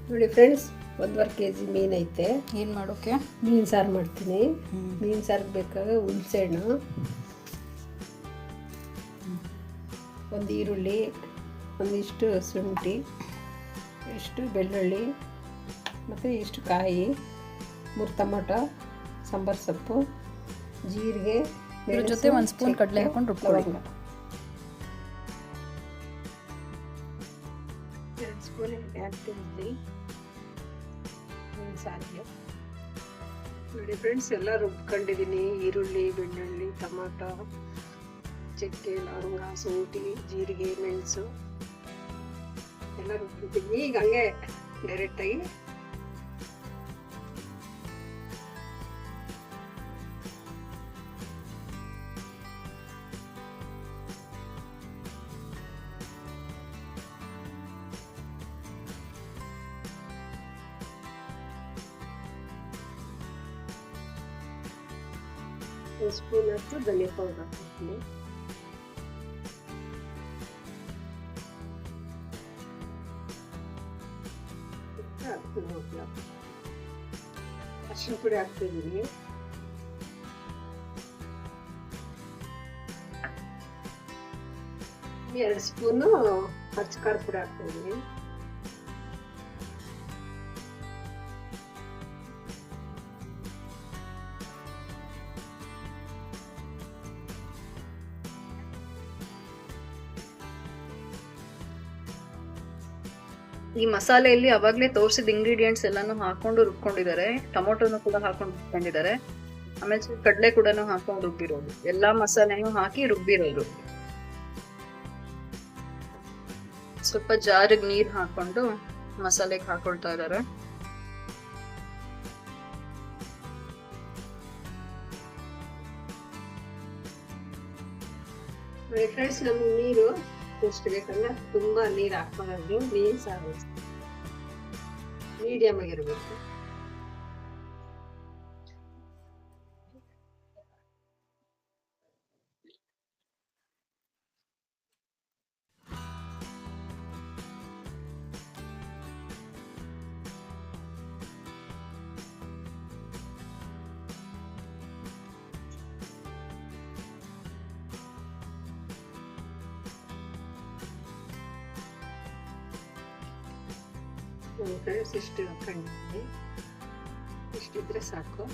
ನೋಡಿ friends, 1.5 kg ಮೀನು ಐತೆ. ಏನು ಮಾಡೋಕ್ಕೆ? ಮೀನು ಸಾರು ಮಾಡ್ತೀನಿ. ಮೀನು ಸಾರಿಗೆ ಬೇಕಾಗ ಹುಣಸೆಹಣ್ಣು, ಒಂದು ಈರುಳ್ಳಿ, ಒಂದಿಷ್ಟು ಶುಂಠಿ, ಇಷ್ಟು ಬೆಳ್ಳುಳ್ಳಿ, ಮತ್ತು ಇಷ್ಟು ಕಾಯಿ, 3 ಟೊಮೊಟೊ, ಸಾಂಬಾರು ಸೊಪ್ಪು, ಜೀರಿಗೆ, ಇದ್ರ ಜೊತೆ 1 ಸ್ಪೂನ್ ಕಡಲೆ ಹಾಕೊಂಡು ರುಬ್ಕೊಳ್ಳಿ. 2 ಸ್ಪೂನ್ ಹಾಕ್ತೀನಿ ಮೀನು ಸಾರಿಗೆ. ನೋಡಿ ಫ್ರೆಂಡ್ಸ್, ಎಲ್ಲ ರುಬ್ಕೊಂಡಿದ್ದೀನಿ. ಈರುಳ್ಳಿ, ಬೆಳ್ಳುಳ್ಳಿ, ಟೊಮೊಟೊ, ಚಕ್ಕೆ, ಲವಂಗ, ಶುಂಠಿ, ಜೀರಿಗೆ, ಮೆಣಸು ಎಲ್ಲ ರುಬ್ಬಿದ್ದೀನಿ. ಈಗ ಹಂಗೆ ಡೈರೆಕ್ಟಾಗಿ ಒಂದು ಸ್ಪೂನ್ ಅಷ್ಟು ಧನಿಯಾ ಪೌಡರ್ ಹಾಕ್ತೀನಿ. ಅರಿಶಿನ ಪುಡಿ ಹಾಕ್ತಿದ್ದೀನಿ. ಎರಡು ಸ್ಪೂನು ಅಚ್ಚಕಾರ ಪುಡಿ ಹಾಕ್ತಿದ್ದೀನಿ. ಈ ಮಸಾಲೆಯಲ್ಲಿ ಅವಾಗಲೇ ತೋರಿಸಿದ ಇಂಗ್ರೀಡಿಯೆಂಟ್ಸ್ ಎಲ್ಲಾನು ಹಾಕೊಂಡು ರುಬ್ಕೊಂಡಿದ್ದಾರೆ. ಟೊಮೊಟೊನು ಕೂಡ ಹಾಕೊಂಡು ರುಬ್ಕೊಂಡಿದ್ದಾರೆ. ಆಮೇಲೆ ಕಡಲೆ ಕೂಡ ಹಾಕೊಂಡು ರುಬ್ಬಿರೋದು, ಎಲ್ಲಾ ಮಸಾಲೆನೂ ಹಾಕಿ ರುಬ್ಬಿರೋದು. ಸ್ವಲ್ಪ ಜಾರಿಗೆ ನೀರು ಹಾಕೊಂಡು ಮಸಾಲೆಗೆ ಹಾಕೊಳ್ತಾ ಇದ್ದಾರೆ. ಫ್ರೆಂಡ್ಸ್, ನಮ್ಗೆ ನೀರು ಎಷ್ಟು ಬೇಕಲ್ಲ, ತುಂಬಾ ನೀರು ಹಾಕ್ಬಾರ್ದು. ಮೀನು ಸಾರು ಮೀಡಿಯಮ್ ಆಗಿರ್ಬೇಕು. ಫ್ರೆಂಡ್ಸ್, ಇಷ್ಟು ಹಾಕೊಂಡಿದ್ದೀನಿ. ಇಷ್ಟಿದ್ರೆ ಸಾಕು.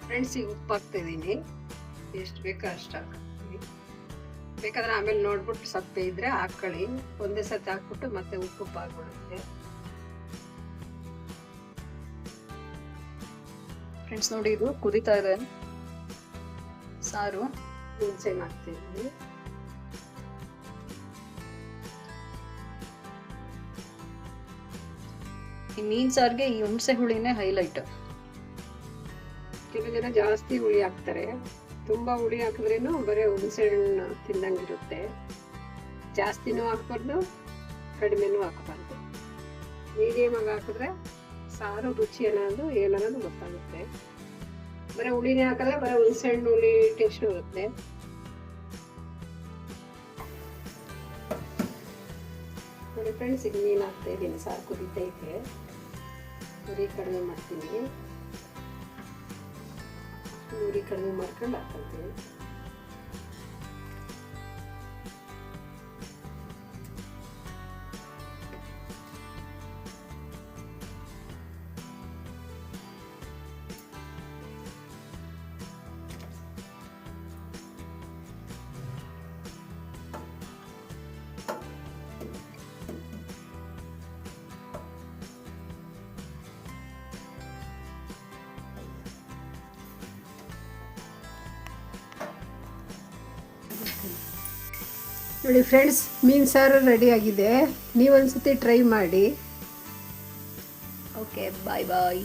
ಫ್ರೆಂಡ್ಸ್, ಈಗ ಉಪ್ಪು ಹಾಕ್ತಿದ್ದೀನಿ. ಎಷ್ಟು ಬೇಕೋ ಅಷ್ಟು ಹಾಕ್ತೀನಿ. ಬೇಕಾದ್ರೆ ಆಮೇಲೆ ನೋಡ್ಬಿಟ್ಟು ಸಪ್ಪೆ ಇದ್ರೆ ಹಾಕೊಳ್ಳಿ. ಒಂದೇ ಸತಿ ಹಾಕ್ಬಿಟ್ಟು ಮತ್ತೆ ಉಪ್ಪು ಹಾಕ್ಬಿಡುತ್ತೆ. ಫ್ರೆಂಡ್ಸ್ ನೋಡಿ, ಇದು ಕುದಿತಾ ಇದೆ ಸಾರು. ಹುಣಸೆಹಣ್ಣು ಹಾಕ್ತಿದ್ದೀನಿ. ಈ ಮೀನ್ ಸಾರ್ಗೆ ಈ ಹುಣಸೆ ಹುಳಿನೇ ಹೈಲೈಟ್. ಕೆಲವು ಜನ ಜಾಸ್ತಿ ಹುಳಿ ಹಾಕ್ತಾರೆ. ತುಂಬಾ ಹುಳಿ ಹಾಕಿದ್ರೇನು ಬರೀ ಹುಣಸೆಹಣ್ಣು ತಿಂದಂಗಿರುತ್ತೆ. ಜಾಸ್ತಿನೂ ಹಾಕ್ಬಾರ್ದು, ಕಡಿಮೆನೂ ಹಾಕ್ಬಾರ್ದು. ಮೀಡಿಯಮ್ ಆಗಿ ಹಾಕಿದ್ರೆ ಸಾರು ರುಚಿ ಅನ್ನೋದು ಏನನ್ನೋದು ಗೊತ್ತಾಗುತ್ತೆ. ಬರೀ ಹುಳಿನೇ ಹಾಕಿದ್ರೆ ಬರೀ ಹುಣಸೆಹಣ್ಣು ಹುಳಿ ಟೇಸ್ಟ್ ಇರುತ್ತೆ. ನೋಡಿ ಫ್ರೆಂಡ್ಸ್, ಈಗ ಮೀನು ಹಾಕ್ತಾ ಇದ್ದೀನಿ. ಸಾರು ಕುದಿತೈತೆ. ಉರಿ ಕಡಿಮೆ ಮಾಡ್ತೀನಿ. ಉರಿ ಕಡಿಮೆ ಮಾಡ್ಕೊಂಡು ಹಾಕ್ಕೊಳ್ತೀನಿ. ನೋಡಿ ಫ್ರೆಂಡ್ಸ್, ಮೀನು ಸಾರು ರೆಡಿ ಆಗಿದೆ. ನೀವೊಂದ್ಸತಿ ಟ್ರೈ ಮಾಡಿ. ಓಕೆ, ಬಾಯ್ ಬಾಯ್.